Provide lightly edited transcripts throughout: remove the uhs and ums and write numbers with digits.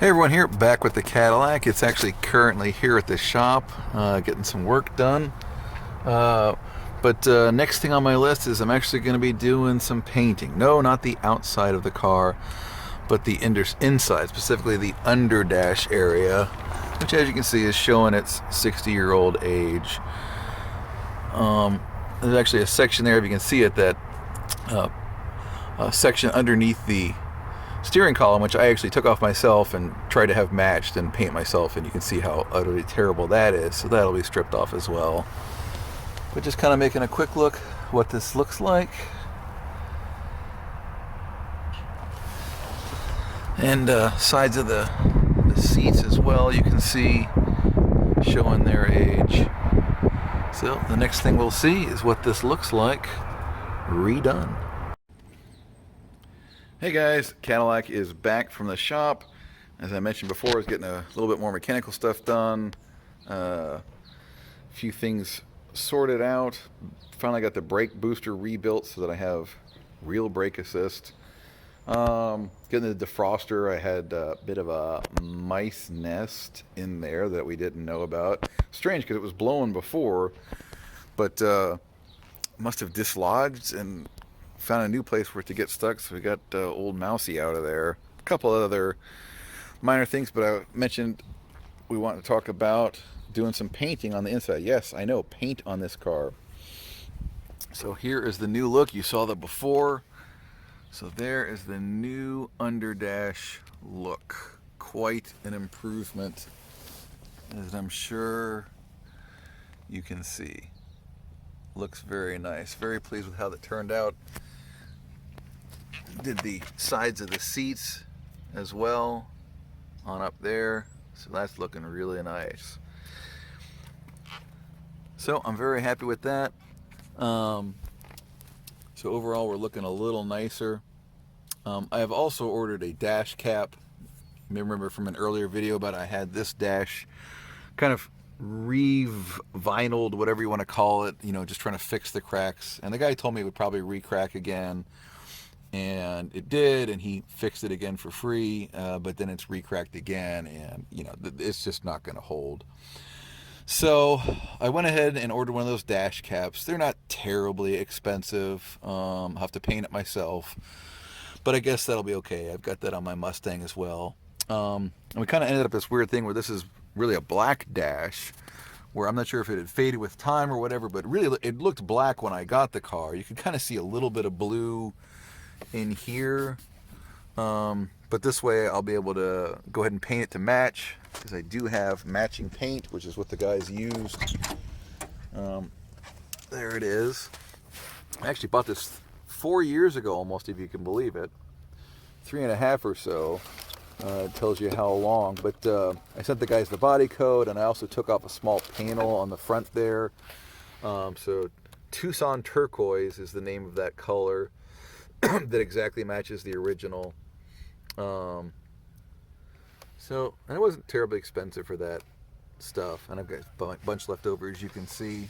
Hey everyone, here back with the Cadillac. It's actually currently here at the shop, getting some work done. But next thing on my list is I'm actually going to be doing some painting. No, not the outside of the car, but the inside, specifically the underdash area, which as you can see is showing its 60-year-old age. There's actually a section there, if you can see it, that section underneath the steering column, which I actually took off myself and tried to have matched and paint myself, and you can see how utterly terrible that is, so that'll be stripped off as well. But just kind of making a quick look what this looks like. And sides of the seats as well, you can see showing their age. So the next thing we'll see is what this looks like redone. Hey guys, Cadillac is back from the shop. As I mentioned before, I was getting a little bit more mechanical stuff done. A few things sorted out. Finally got the brake booster rebuilt so that I have real brake assist. Getting the defroster, I had a bit of a mice nest in there that we didn't know about. Strange because it was blowing before, but must have dislodged and found a new place for it to get stuck, so we got old Mousy out of there. A couple other minor things, but I mentioned we want to talk about doing some painting on the inside. Yes, I know, paint on this car. So here is the new look. You saw that before. So there is the new underdash look. Quite an improvement, as I'm sure you can see. Looks very nice. Very pleased with how that turned out. Did the sides of the seats as well on up there, so that's looking really nice. So I'm very happy with that. So overall we're looking a little nicer. I have also ordered a dash cap. You may remember from an earlier video about I had this dash kind of re-vinyled, whatever you want to call it, you know, just trying to fix the cracks, and the guy told me it would probably re-crack again. And it did, and he fixed it again for free, but then it's re-cracked again, and you know, it's just not going to hold. So I went ahead and ordered one of those dash caps. They're not terribly expensive. I'll have to paint it myself, but I guess that'll be okay. I've got that on my Mustang as well. And we kind of ended up this weird thing where this is really a black dash, where I'm not sure if it had faded with time or whatever, but really it looked black when I got the car. You could kind of see a little bit of blue in here, but this way I'll be able to go ahead and paint it to match, because I do have matching paint, which is what the guys used. There it is. I actually bought this 4 years ago almost, if you can believe it. 3.5 or so. It tells you how long, but I sent the guys the body code, and I also took off a small panel on the front there. So Tucson turquoise is the name of that color. That exactly matches the original. So, and it wasn't terribly expensive for that stuff, and I've got a bunch left over, as you can see.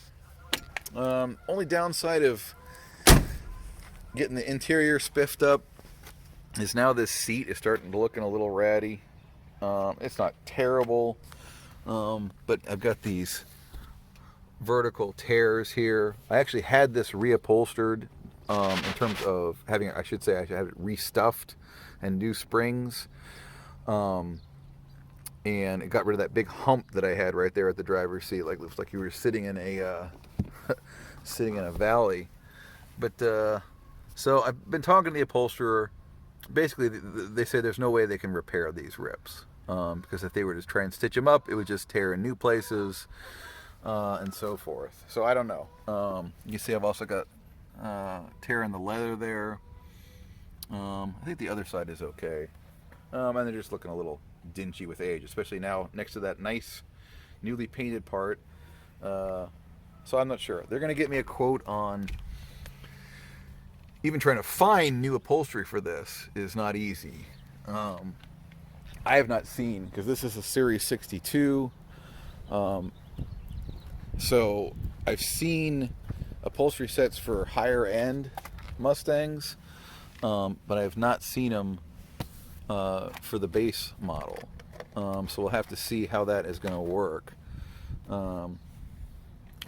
Only downside of getting the interior spiffed up is now this seat is starting to looking a little ratty. It's not terrible, but I've got these vertical tears here. I actually had this reupholstered. In terms of having, I should have it restuffed and new springs, and it got rid of that big hump that I had right there at the driver's seat. Like, looks like you were sitting in a sitting in a valley. But so I've been talking to the upholsterer. Basically, they say there's no way they can repair these rips, because if they were to try and stitch them up, it would just tear in new places, and so forth. So I don't know. You see, I've also got tear in the leather there. I think the other side is okay, and they're just looking a little dingy with age, especially now next to that nice newly painted part. So I'm not sure. They're going to get me a quote on. Even trying to find new upholstery for this is not easy. I have not seen, because this is a Series 62, so I've seen upholstery sets for higher end Mustangs, but I have not seen them for the base model. So we'll have to see how that is going to work.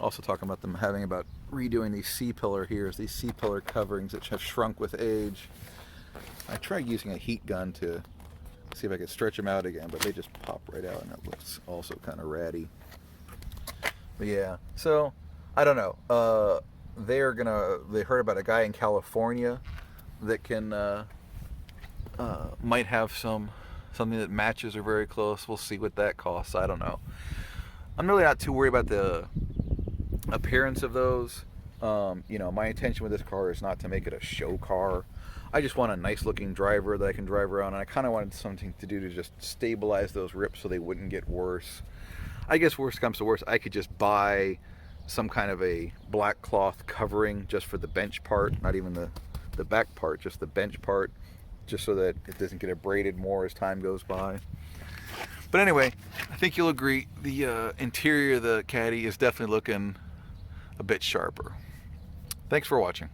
Also talking about them having about redoing these C-pillar here, these C-pillar coverings that have shrunk with age. I tried using a heat gun to see if I could stretch them out again, but they just pop right out, and it looks also kind of ratty. But yeah, so I don't know. They heard about a guy in California that can might have something that matches or very close. We'll see what that costs. I don't know. I'm really not too worried about the appearance of those. You know, my intention with this car is not to make it a show car. I just want a nice looking driver that I can drive around, and I kind of wanted something to do to just stabilize those rips so they wouldn't get worse. I guess worst comes to worst, I could just buy some kind of a black cloth covering just for the bench part, not even the back part, just the bench part, just so that it doesn't get abraded more as time goes by. But anyway, I think you'll agree the interior of the Caddy is definitely looking a bit sharper. Thanks for watching.